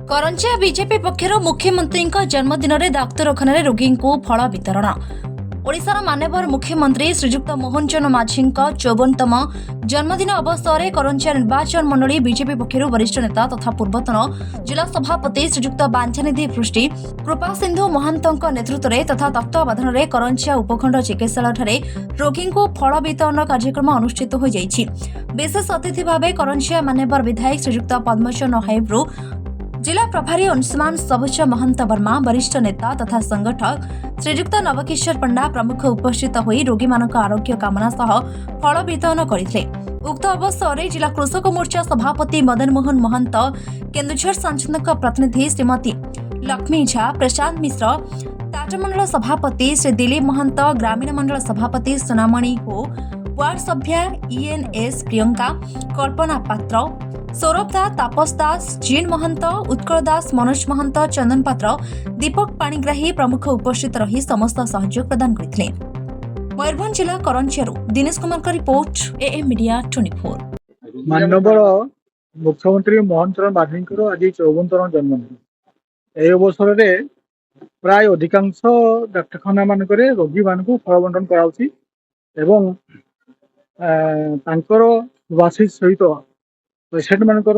Karanjia BJP पक्षर मुख्यमंत्री जन्मदिन में डाक्तखाना रोगी को फल वितरण। ओडिशार मान्यवर मुख्यमंत्री श्रीजुक्त मोहन चरण माझी 54तम जन्मदिन अवसर में करंजिया निर्वाचन मंडली बीजेपी पक्षर वरिष्ठ नेता तथा पूर्वतन जिला सभापति श्रीजुक्त बांछानिधि पृष्टि कृपा सिंधु महंत नेतृत्व में तथा तत्वावधान में करंजिया उपखंड चिकित्सालय रोगी को फल वितरण कार्यक्रम अनुष्ठित हो जाइछि। विशेष अतिथि भाव करंजिया मान्यवर विधायक श्रीजुक्त पद्मचरण हाइब्रू, जिला प्रभारी अंशुमान सबुज महंत वर्मा, वरिष्ठ नेता तथा संगठक श्रीजुक्त नवकिशोर पंडा प्रमुख उपस्थित होई रोगी मानक आरोग्य कामना सह फल वितरण करथिले। उक्त अवसर में जिला कृषक मोर्चा सभापति मदन मोहन महंत, केन्दुझर सांसद प्रतिनिधि श्रीमती लक्ष्मी झा, प्रशांत मिश्र, ताटमंडल सभापति श्री दिलीप महंत, ग्रामीण मंडल सभापति सोनामणि हो, वार्ड सभ्या ENS प्रियंका, कल्पना पात्र, सौरभ दास, तापस दास, जीन महंत, उत्कल दास, मनोज महंत, चंदन पात्र, दीपक पाणिग्राही प्रमुख उपस्थित रही समस्त सहयोग प्रदान करथिले। मयूरभंज जिला करंजियारू दिनेश कुमार का रिपोर्ट, AM मीडिया 24। माननीय मुख्यमंत्री मोहन चरण माझी आज 54तम जन्मदिन। यह अवसर में प्राय अधिकांश डाक्तखाना मानक रोगी मान फल बंटन कराउछि एवं तांकर सुभाषित सहित पेसेंट मानकर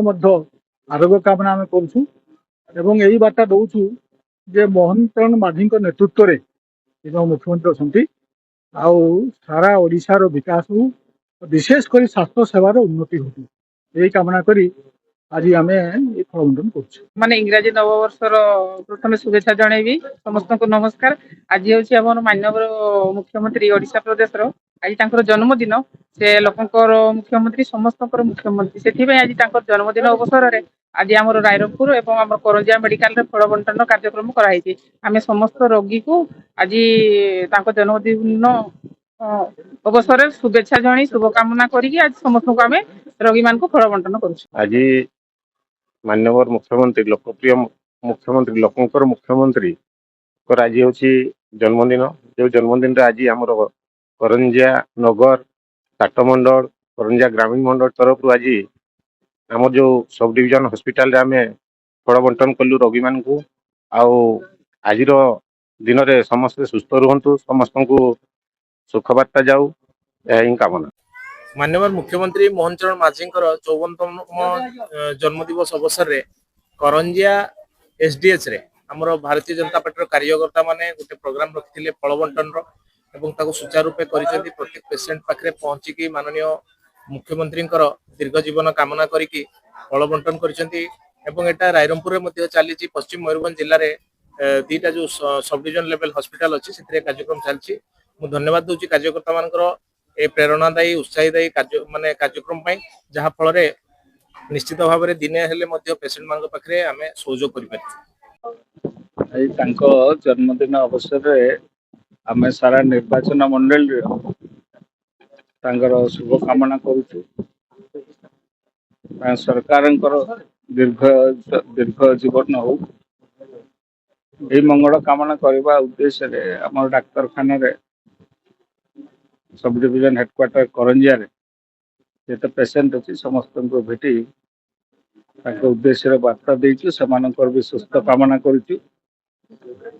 आरोग्य कामना आम करूँ एवं यही बार्ता दौचु जे मोहन चरण माझी नेतृत्व में मुख्यमंत्री अच्छा आउ सारा ओडिशार विकास हो, विशेषकर स्वास्थ्य सेवार उन्नति हो, यही कामना करी आज आम ये फल बंटन कर माने इंग्राजी नववर्षर प्रथम शुभेच्छा जनइबी समस्त को नमस्कार। आज हूँ माननीय मुख्यमंत्री ओडिशा प्रदेश आज जन्मदिन, से लोकंकर मुख्यमंत्री समस्त मुख्यमंत्री से आज जन्मदिन अवसर में आज आम रायरंगपुर एवं आम करंजिया मेडिकल रे फल बंटन कार्यक्रम कराई। आम समस्त रोगी को आज जन्मदिन अवसर शुभेच्छा जन शुभकामना करी आज समस्त को आम रोगी मान फल बंटन कर। मान्यवर मुख्यमंत्री लोकप्रिय मुख्यमंत्री लोकंकर मुख्यमंत्री आज हूँ जन्मदिन। जो जन्मदिन आज आम करंजिया नगर टाटमंडल करंजिया ग्रामीण मंडल तरफ आज आम जो सब डिविजन हॉस्पिटल आम फल बंटन कलु रोगी मान को। आज दिन में समस्ते सुस्थ रुहतु, समस्त को सुखबार्ता जाऊ, यह कामना। माननीय मुख्यमंत्री मोहन चरण माझी 54तम जन्मदिवस अवसर में करंजिया SDH रे हमर भारतीय जनता पार्टी कार्यकर्ता माने गोटे प्रोग्राम रखिथिले फल बंटन एवं ताको सुचारू रूपे करिसेंती। प्रत्येक पेशेंट पाखरे पहुंची की माननीय मुख्यमंत्री दीर्घ जीवन कामना करिकी फल बंटन करिसेंती। एवं एटा रायरंगपुर रे मध्ये चलीची पश्चिम मयूरभंज जिल्ला रे दीटा जो सब डिविजन लेवल हॉस्पिटल अछि सेतरे कार्यक्रम चलछि। मु धन्यवाद दोची कार्यकर्ता मानकर ए प्रेरणादायी उत्साहदायी कार्यक्रम जहा फल निश्चित भाव में दिने हेले पेसेंट मान पाखे आम सहयोग कर। जन्मदिन अवसर में आम सारा निर्वाचन मंडल शुभकामना करुचु। सरकार दीर्घ जीवन हो, यही मंगल कामना करने उद्देश्य आम डाक्तखाना सब डिविजन हेडक्वार्टर करंजिया जिते पेसेंट अच्छी समस्त को भेटी उद्देश्य वार्ता देचु, से भी सुस्थ कामना करुचु।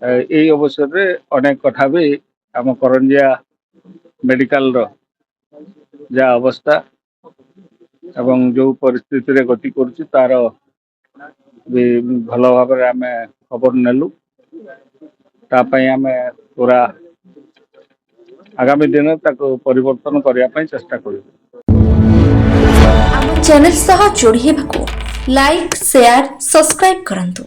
यही अवसर में अनेक कथा भी आम करंजिया मेडिकल जा अवस्था एवं जो परिस्थिति रे गति करुचु तार भी भल भाव आम खबर नेलु। तापाई आम पूरा आगामी दिन तक परिवर्तन करने चेष्टा करूँ। चैनल सह जोड़ी लाइक शेयर सब्सक्राइब करंतु।